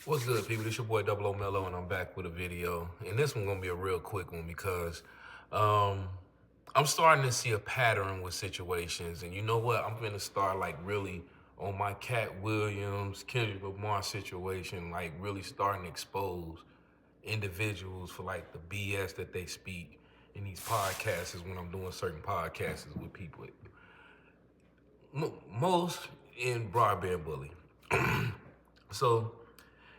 What's good, people? This your boy Double O Melo, and I'm back with a video. And this one's gonna be a real quick one because I'm starting to see a pattern with situations. And you know what? I'm gonna start like really on my Cat Williams, Kendrick Lamar situation, like really starting to expose individuals for like the BS that they speak in these podcasts when I'm doing certain podcasts with people. Most in broadband bully. So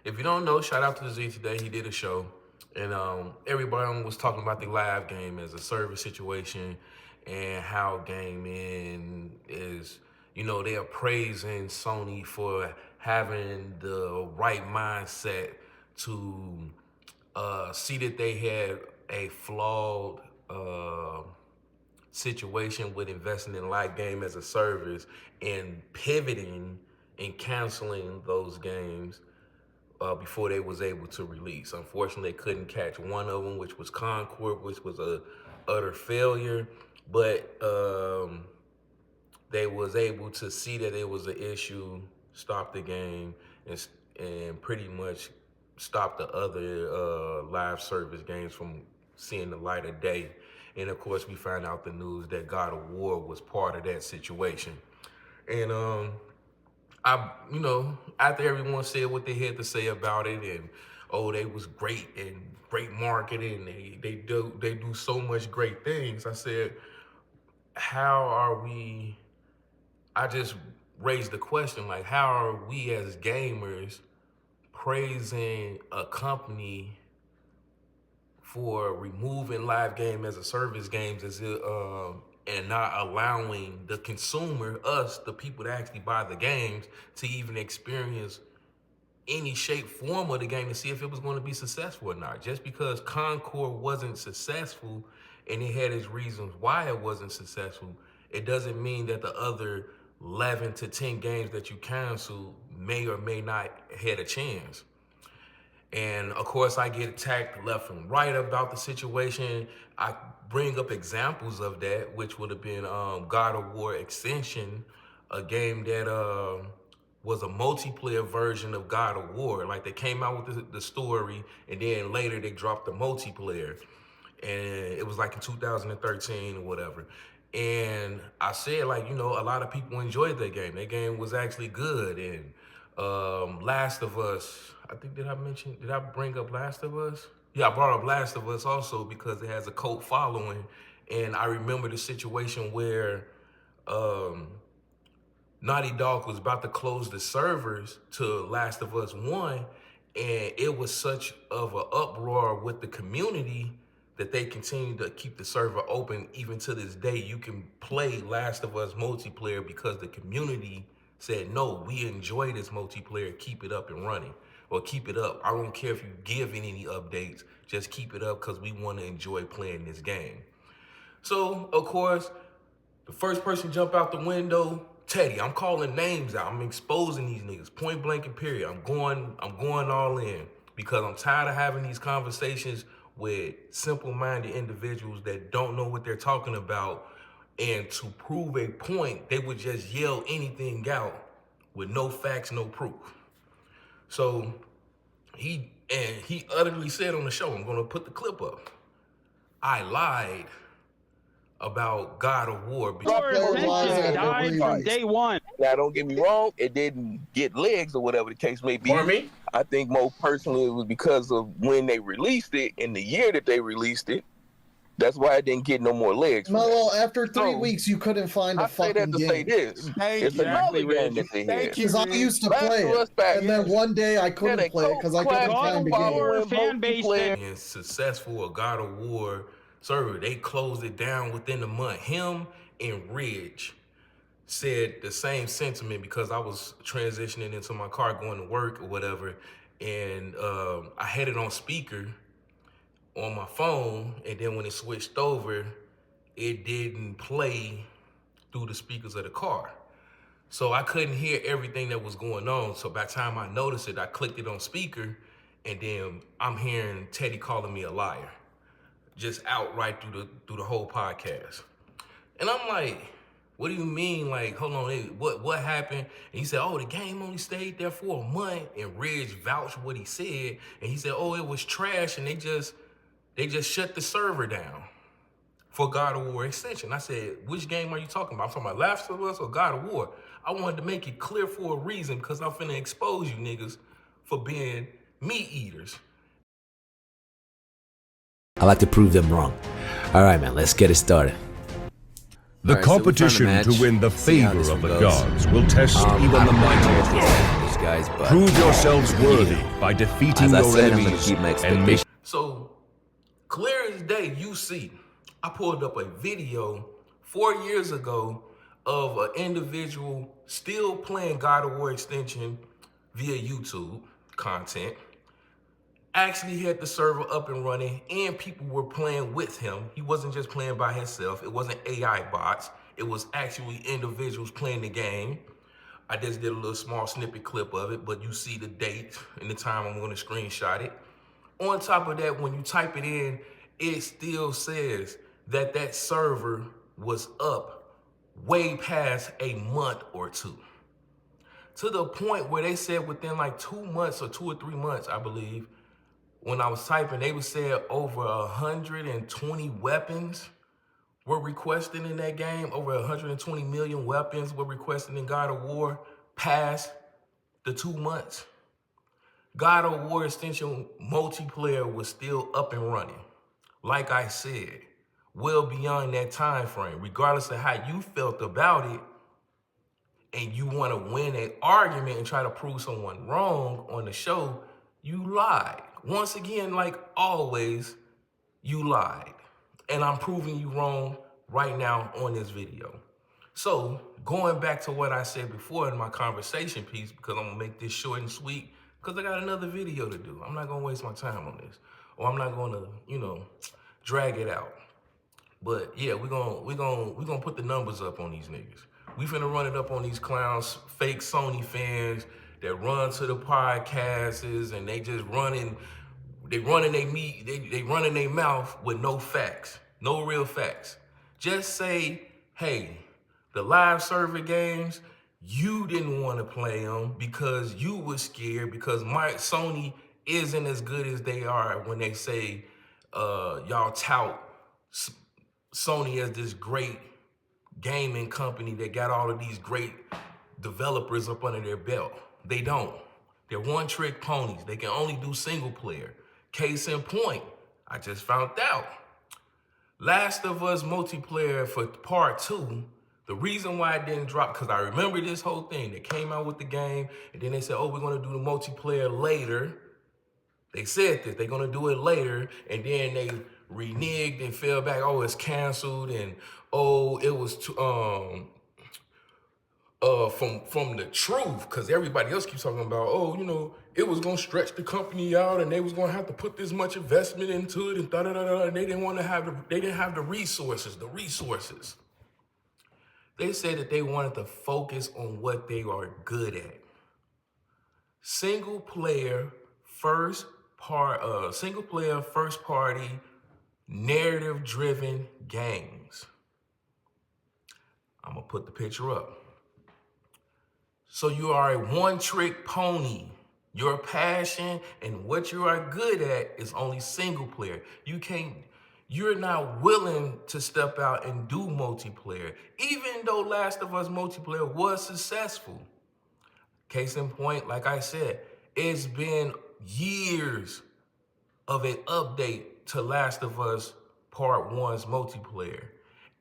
if you don't know, shout out to the Z today. He did a show, and everybody was talking about the live game as a service situation and how gaming is, they are praising Sony for having the right mindset to see that they had a flawed situation with investing in live game as a service and pivoting and canceling those games before they was able to release. Unfortunately, they couldn't catch one of them, which was Concord, which was a utter failure. But they was able to see that it was an issue, stop the game, and pretty much stop the other live service games from seeing the light of day. And of course, we found out the news that God of War was part of that situation. And after everyone said what they had to say about it, and they was great and great marketing, they do so much great things. I said, how are we? I just raised the question, like, how are we as gamers praising a company for removing live game as a service games and not allowing the consumer, us, the people that actually buy the games, to even experience any shape, form of the game to see if it was going to be successful or not. Just because Concord wasn't successful and it had its reasons why it wasn't successful, it doesn't mean that the other 11 to 10 games that you canceled may or may not had a chance. And of course, I get attacked left and right about the situation. I bring up examples of that, which would have been God of War Extension, a game that was a multiplayer version of God of War. Like, they came out with the story, and then later they dropped the multiplayer. And it was like in 2013 or whatever. And I said, like, a lot of people enjoyed that game. That game was actually good. And Last of Us, did I bring up Last of Us? Yeah, I brought up Last of Us also because it has a cult following. And I remember the situation where Naughty Dog was about to close the servers to Last of Us 1, and it was such of an uproar with the community that they continued to keep the server open. Even to this day, you can play Last of Us multiplayer because the community said, no, we enjoy this multiplayer, keep it up and running, or keep it up. I don't care if you give any updates, just keep it up because we want to enjoy playing this game. So, of course, the first person jump out the window, Teddy. I'm calling names out. I'm exposing these niggas, point blank and period. I'm going all in because I'm tired of having these conversations with simple-minded individuals that don't know what they're talking about. And to prove a point, they would just yell anything out with no facts, no proof. So he utterly said on the show, I'm gonna put the clip up, I lied about God of War. Died from day one. Now, don't get me wrong, it didn't get legs or whatever the case may be. Pardon me? I think more personally it was because of when they released it, in the year that they released it. That's why it didn't get no more legs. Melo, after 3 weeks, you couldn't find a fucking game. Say this. It's another game that they had. Because I used to play it, and then one day I couldn't play it because I couldn't find the game. Fan base and successful, a God of War server, they closed it down within a month. Him and Ridge said the same sentiment because I was transitioning into my car going to work or whatever, and I had it on speaker on my phone, and then when it switched over, it didn't play through the speakers of the car. So I couldn't hear everything that was going on. So by the time I noticed it, I clicked it on speaker, and then I'm hearing Teddy calling me a liar, just outright through the whole podcast. And I'm like, What do you mean? Like, hold on, what happened? And he said, oh, the game only stayed there for a month. And Ridge vouched what he said. And he said, oh, it was trash. And they just shut the server down for God of War Extension. I said, which game are you talking about? I'm talking about Last of Us or God of War? I wanted to make it clear for a reason because I'm finna expose you niggas for being meat eaters. I like to prove them wrong. All right, man, let's get it started. The competition to win the favor of the gods will test even the mightiest. Guys, but prove yourselves worthy by defeating your enemies and make. So, clear as day, you see, I pulled up a video 4 years ago of an individual still playing God of War Extension via YouTube content. Actually had the server up and running and people were playing with him. He wasn't just playing by himself. It wasn't AI bots. It was actually individuals playing the game. I just did a little small snippet clip of it, but you see the date and the time I'm gonna screenshot it. On top of that, when you type it in, it still says that that server was up way past a month or two. To the point where they said within like 2 months or 2 or 3 months, I believe, when I was typing, they would say over 120 weapons were requested in that game. Over 120 million weapons were requested in God of War past the 2 months. God of War Extension multiplayer was still up and running. Like I said, well beyond that time frame. Regardless of how you felt about it, and you want to win an argument and try to prove someone wrong on the show, you lied. Once again, like always, you lied. And I'm proving you wrong right now on this video. So, going back to what I said before in my conversation piece, because I'm gonna make this short and sweet, because I got another video to do. I'm not gonna waste my time on this. Or I'm not gonna, drag it out. But yeah, we're gonna put the numbers up on these niggas. We finna run it up on these clowns, fake Sony fans that run to the podcasts and they just running their mouth with no facts, no real facts. Just say, hey, the live server games, you didn't want to play them because you were scared because Sony isn't as good as they are when they say y'all tout Sony as this great gaming company that got all of these great developers up under their belt. They don't. They're one-trick ponies. They can only do single player. Case in point, I just found out. Last of Us multiplayer for part 2, the reason why it didn't drop, because I remember this whole thing. They came out with the game, and then they said, oh, we're going to do the multiplayer later. They said that they're going to do it later, and then they reneged and fell back. Oh, it's canceled, and oh, it was from the truth, because everybody else keeps talking about, oh, it was gonna stretch the company out, and they was gonna have to put this much investment into it, and da-da-da-da, and they didn't have the resources. They said that they wanted to focus on what they are good at. Single player, first party, narrative-driven games. I'm gonna put the picture up. So you are a one-trick pony. Your passion and what you are good at is only single player. You're not willing to step out and do multiplayer, even though Last of Us multiplayer was successful. Case in point, like I said, it's been years of an update to Last of Us Part 1's multiplayer.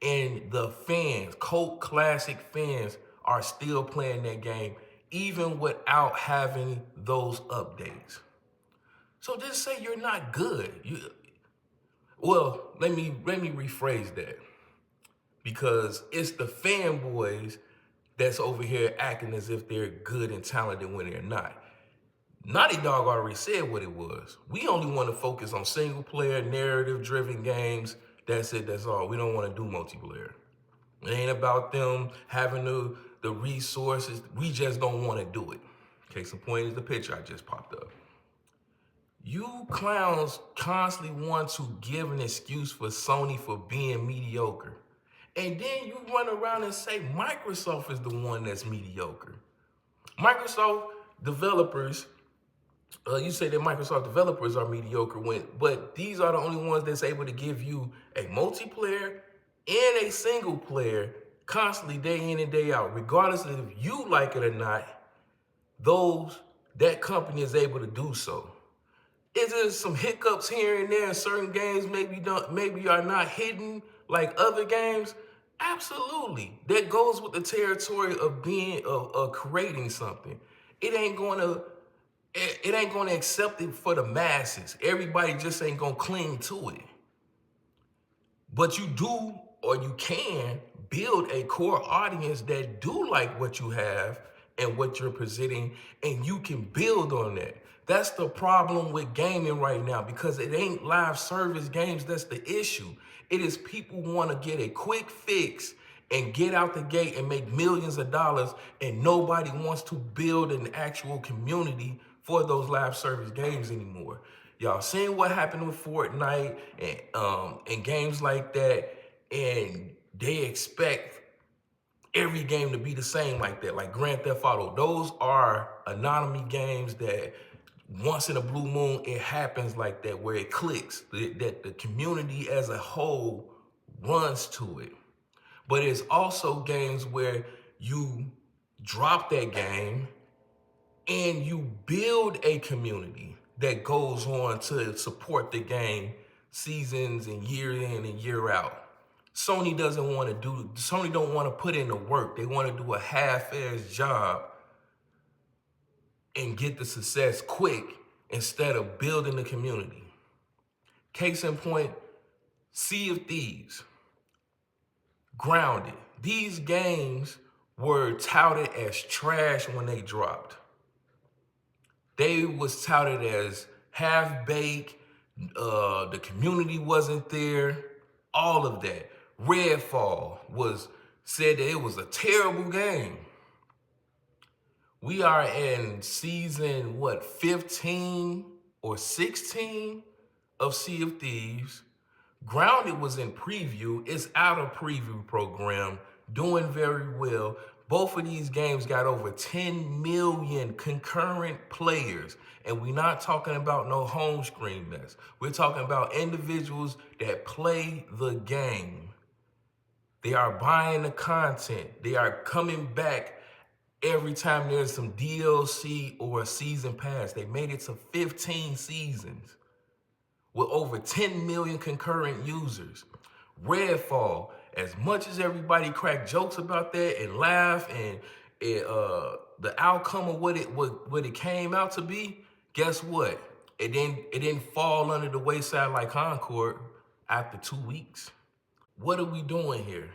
And the fans, cult classic fans, are still playing that game, even without having those updates. So just say you're not good. Let me rephrase that. Because it's the fanboys that's over here acting as if they're good and talented when they're not. Naughty Dog already said what it was. We only want to focus on single player, narrative-driven games. That's it, that's all. We don't want to do multiplayer. It ain't about them having the resources. We just don't want to do it. Case in point is the picture I just popped up. You clowns constantly want to give an excuse for Sony for being mediocre. And then you run around and say Microsoft is the one that's mediocre. Microsoft developers, you say that Microsoft developers are mediocre, but these are the only ones that's able to give you a multiplayer and a single player constantly day in and day out, regardless of if you like it or not. That company is able to do so. Is there some hiccups here and there in certain games maybe are not hidden like other games? Absolutely. That goes with the territory of being of creating something. It ain't gonna accept it for the masses. Everybody just ain't gonna cling to it. But you do, or you can, build a core audience that do like what you have and what you're presenting, and you can build on that. That's the problem with gaming right now, because it ain't live service games that's the issue. It is people want to get a quick fix and get out the gate and make millions of dollars, and nobody wants to build an actual community for those live service games anymore. Y'all seen what happened with Fortnite and games like that, and they expect every game to be the same like that, like Grand Theft Auto. Those are anonymous games that once in a blue moon, it happens like that, where it clicks, that the community as a whole runs to it. But it's also games where you drop that game and you build a community that goes on to support the game seasons and year in and year out. Sony don't want to put in the work. They want to do a half-ass job and get the success quick instead of building the community. Case in point, Sea of Thieves, Grounded. These games were touted as trash when they dropped. They was touted as half-baked, the community wasn't there, all of that. Redfall said that it was a terrible game. We are in season, 15 or 16 of Sea of Thieves. Grounded was in preview. It's out of preview program, doing very well. Both of these games got over 10 million concurrent players. And we're not talking about no home screen mess. We're talking about individuals that play the game. They are buying the content. They are coming back every time there's some DLC or a season pass. They made it to 15 seasons with over 10 million concurrent users. Redfall, as much as everybody crack jokes about that and laugh, and the outcome of what it came out to be, guess what? It didn't fall under the wayside like Concord after 2 weeks. What are we doing here?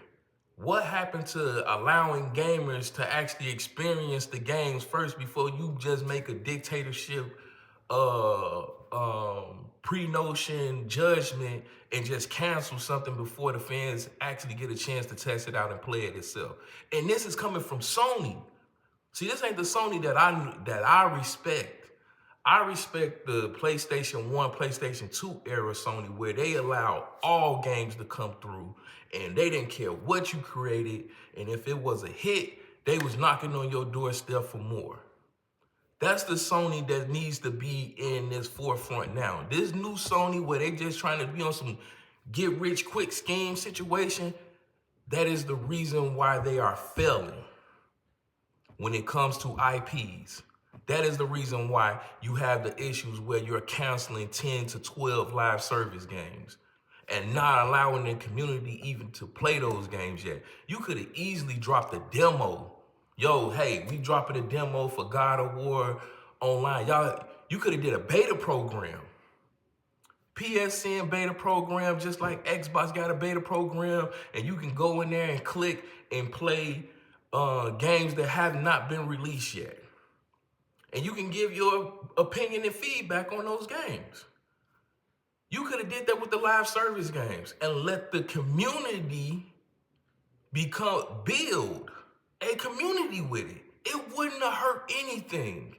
What happened to allowing gamers to actually experience the games first before you just make a dictatorship pre-notion judgment and just cancel something before the fans actually get a chance to test it out and play it itself? And this is coming from Sony. See, this ain't the Sony that I respect. I respect the PlayStation 1, PlayStation 2 era Sony, where they allowed all games to come through and they didn't care what you created. And if it was a hit, they was knocking on your doorstep for more. That's the Sony that needs to be in this forefront now. This new Sony where they just trying to be on some get rich quick scheme situation, that is the reason why they are failing when it comes to IPs. That is the reason why you have the issues where you're canceling 10 to 12 live service games and not allowing the community even to play those games yet. You could have easily dropped a demo. Yo, hey, we dropping a demo for God of War online. Y'all, you could have did a beta program. PSN beta program, just like Xbox got a beta program, and you can go in there and click and play games that have not been released yet. And you can give your opinion and feedback on those games. You could have did that with the live service games and let the community build a community with it. It wouldn't have hurt anything.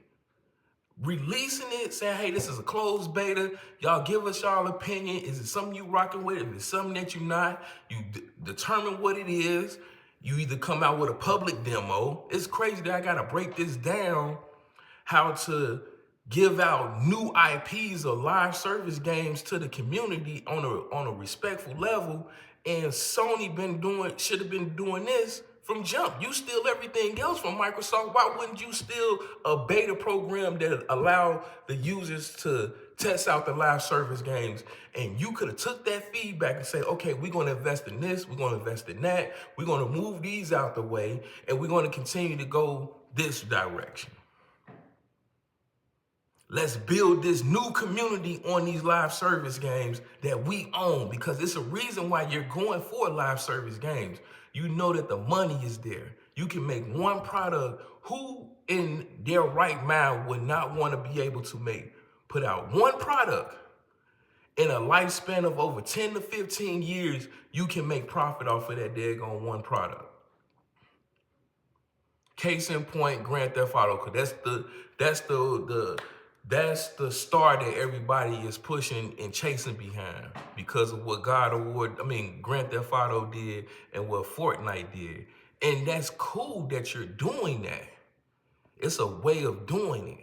releasing it, saying, hey, this is a closed beta. Y'all give us y'all opinion. Is it something you rocking with? If it's something that you're not, you determine what it is. You either come out with a public demo. It's crazy that I got to break this down, how to give out new IPs or live service games to the community on a respectful level. And Sony should have been doing this from jump. You steal everything else from Microsoft. Why wouldn't you steal a beta program that allow the users to test out the live service games? And you could have took that feedback and say, okay, we're going to invest in this, we're going to invest in that, we're going to move these out the way, and we're going to continue to go this direction. Let's build this new community on these live service games that we own, because it's a reason why you're going for live service games. You know that the money is there. You can make one product. Who in their right mind would not want to be able to put out one product in a lifespan of over 10 to 15 years? You can make profit off of that daggone one product. Case in point, Grand Theft Auto, because that's the star that everybody is pushing and chasing behind because of what Grand Theft Auto did and what Fortnite did. And that's cool that you're doing that. It's a way of doing it.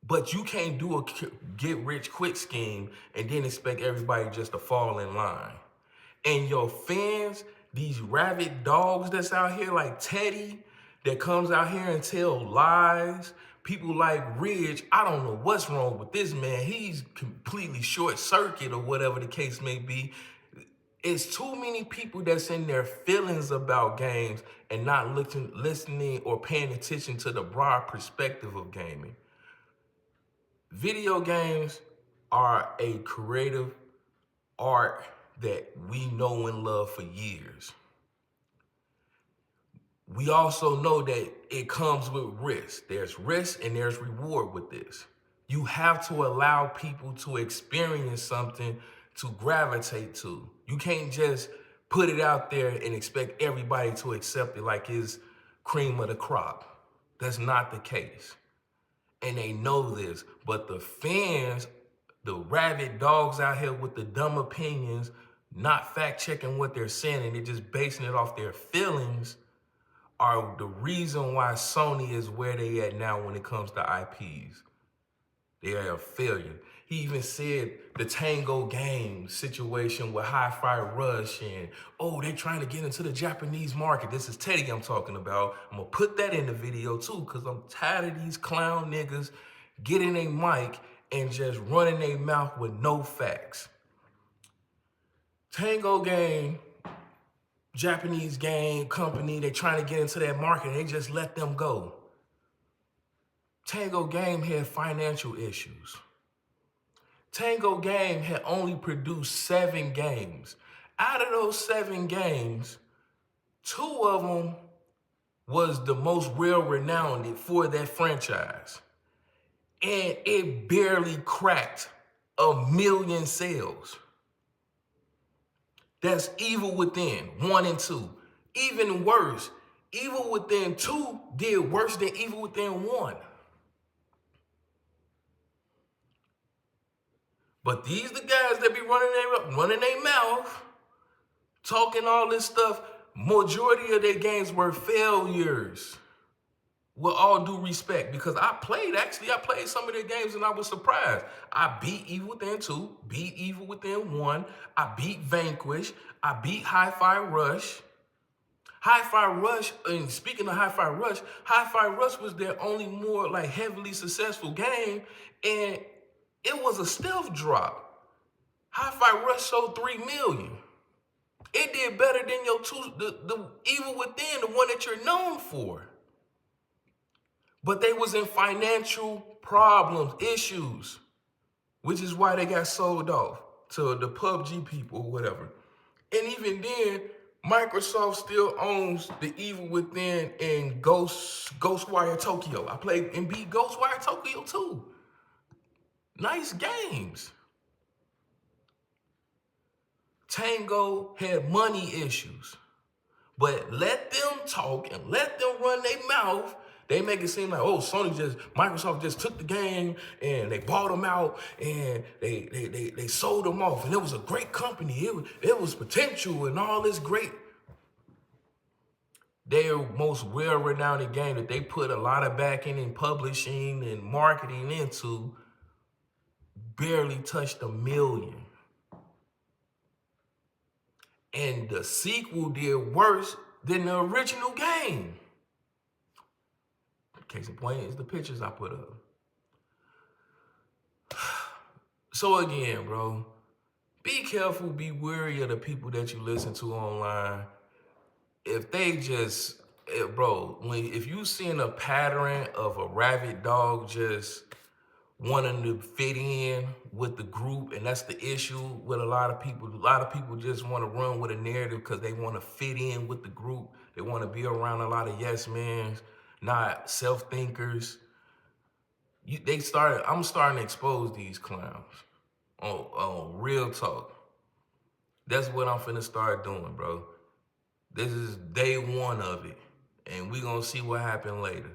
But you can't do a get-rich-quick scheme and then expect everybody just to fall in line. And your fans, these rabid dogs that's out here like Teddy, that comes out here and tell lies. People like Ridge, I don't know what's wrong with this man. He's completely short-circuit or whatever the case may be. It's too many people that's in their feelings about games and not listening or paying attention to the broad perspective of gaming. Video games are a creative art that we know and love for years. We also know that it comes with risk. There's risk and there's reward with this. You have to allow people to experience something to gravitate to. You can't just put it out there and expect everybody to accept it like it's cream of the crop. That's not the case. And they know this, but the fans, the rabid dogs out here with the dumb opinions, not fact-checking what they're saying and they're just basing it off their feelings, are the reason why Sony is where they at now when it comes to IPs. They are a failure. He even said the Tango Games situation with Hi-Fi Rush and, they're trying to get into the Japanese market. This is Teddy I'm talking about. I'm gonna put that in the video too, because I'm tired of these clown niggas getting a mic and just running their mouth with no facts. Tango Game, Japanese game company, they trying to get into that market. They just let them go. Tango Game had financial issues. Tango Game had only produced 7 games. Out of those 7 games, 2 of them was the most well-renowned for that franchise. And it barely cracked 1 million sales. That's Evil Within 1 and 2. Even worse, Evil Within 2 did worse than Evil Within 1. But these the guys that be running their mouth, talking all this stuff. Majority of their games were failures. With all due respect, because I played some of their games and I was surprised. I beat Evil Within 2, beat Evil Within 1, I beat Vanquish, I beat Hi-Fi Rush. Hi-Fi Rush, and speaking of Hi-Fi Rush was their only more like heavily successful game, and it was a stealth drop. Hi-Fi Rush sold 3 million. It did better than the Evil Within, the one that you're known for. But they was in financial problems, issues, which is why they got sold off to the PUBG people or whatever. And even then, Microsoft still owns the Evil Within and Ghostwire Tokyo. I played and beat Ghostwire Tokyo too. Nice games. Tango had money issues. But let them talk and let them run their mouth They make it seem like, oh, Microsoft just took the game and they bought them out and they sold them off. And it was a great company. It was potential and all this great. Their most well-renowned game that they put a lot of backing in publishing and marketing into barely touched 1 million. And the sequel did worse than the original game. Case in point is the pictures I put up. So again, bro, be careful, be wary of the people that you listen to online. If they just, if you seeing a pattern of a rabid dog just wanting to fit in with the group, and that's the issue with a lot of people. A lot of people just want to run with a narrative because they want to fit in with the group. They want to be around a lot of yes men, not self-thinkers. I'm starting to expose these clowns on real talk. That's what I'm finna start doing, bro. This is day one of it, and we gonna see what happened later.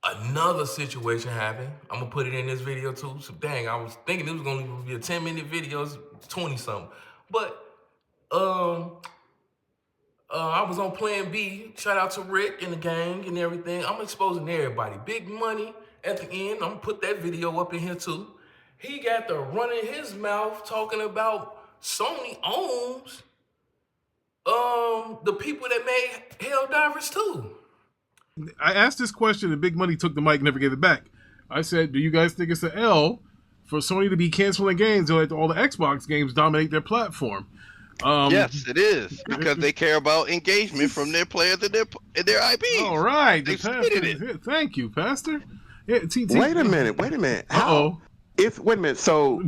Another situation happened. I'm gonna put it in this video too. So dang, I was thinking it was gonna be a 10-minute video, 20-something. But I was on Plan B. Shout out to Rick and the gang and everything. I'm exposing everybody. Big Money at the end. I'm gonna put that video up in here too. He got the running his mouth talking about Sony owns the people that made Helldivers 2. I asked this question and Big Money took the mic and never gave it back. I said, do you guys think it's an L for Sony to be canceling games and let all the Xbox games dominate their platform? Yes, it is, because they care about engagement from their players and their IPs. All right. They stated it. Thank you, Pastor. Yeah, Wait a minute. How? Wait a minute. So,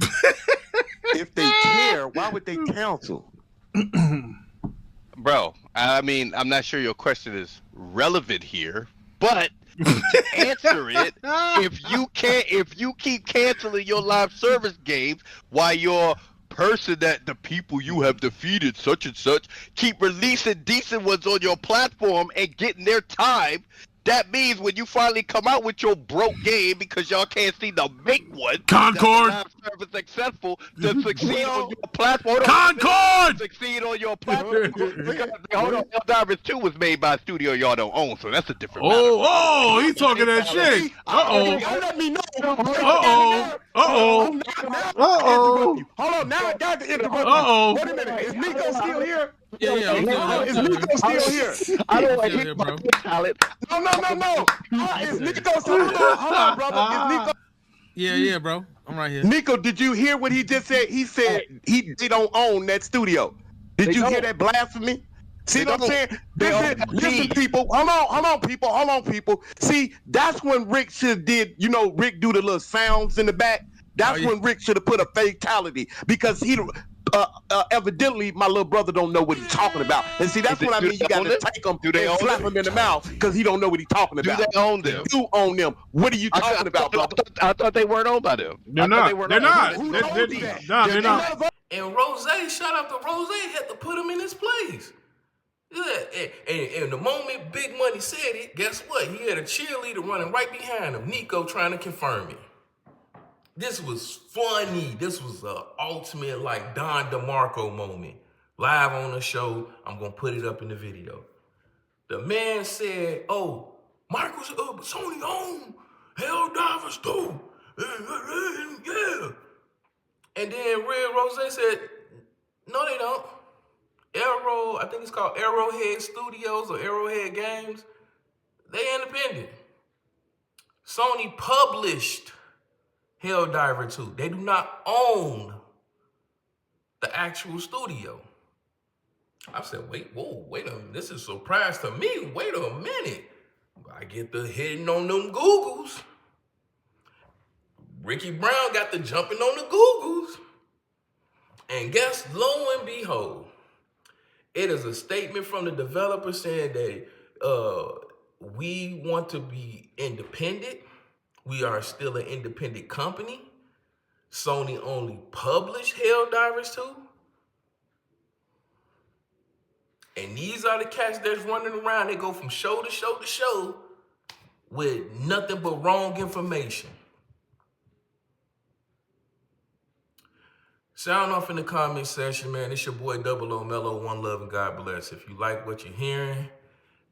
if they care, why would they cancel? Bro, I mean, I'm not sure your question is relevant here, but to answer it, if you keep canceling your live service games while your person that the people you have defeated such and such keep releasing decent ones on your platform and getting their time, that means when you finally come out with your broke game because y'all can't seem to make one, Concord, live service successful to succeed on your platform. Concord, succeed on your platform. Hold on, Helldivers 2 was made by a studio y'all don't own, so that's a different matter. Oh, he's talking that shit. Let me know. Hold on, now I got to interrupt you. Wait a minute, is Nico still here? Yeah. Is Nico still here? I don't want to hit my talent. No. Is Nico still here? Hold on, brother. Is Nico? Yeah, bro. I'm right here. Nico, did you hear what he just said? He said they don't own that studio. Did you hear that blasphemy? See what I'm saying? Listen, people. Hold on, people. See, that's when Rick should did. Rick do the little sounds in the back. That's when Rick should have put a fatality because he. Evidently, my little brother don't know what he's talking about. And see, that's what I mean. You got to take him and slap him in the mouth because he don't know what he's talking about. Do they own them? You own them. What are you talking about, brother? I thought they weren't owned by them. They're not. They're not. They're not. And Rose, shout out to Rose, had to put him in his place. Yeah, and the moment Big Money said it, guess what? He had a cheerleader running right behind him, Nico, trying to confirm it. This was funny. This was an ultimate like Don DeMarco moment. Live on the show. I'm going to put it up in the video. The man said, oh, Sony own Helldivers 2. Yeah. And then Red Rose said, no, they don't. I think it's called Arrowhead Studios or Arrowhead Games. They independent. Sony published Helldiver 2. They do not own the actual studio. I said, wait a minute. This is a surprise to me. Wait a minute. I get the hitting on them Googles. Ricky Brown got the jumping on the Googles. And guess, lo and behold, it is a statement from the developer saying that we want to be independent. We are still an independent company. Sony only published Helldivers 2. And these are the cats that's running around. They go from show to show to show with nothing but wrong information. Sound off in the comment section, man. It's your boy Double O Melo. One love and God bless. If you like what you're hearing,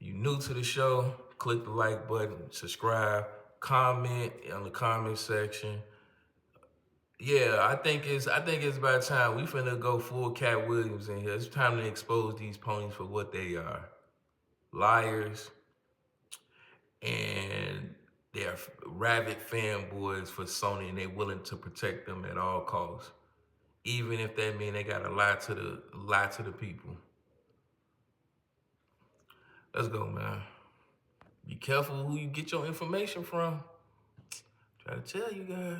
you new to the show, click the like button, subscribe, comment on the comment section. Yeah, I think it's about time we finna go full Cat Williams in here. It's time to expose these ponies for what they are. Liars, and they're rabid fanboys for Sony, and they're willing to protect them at all costs. Even if that means they gotta lie to the people. Let's go, man. Be careful who you get your information from. Try to tell you guys.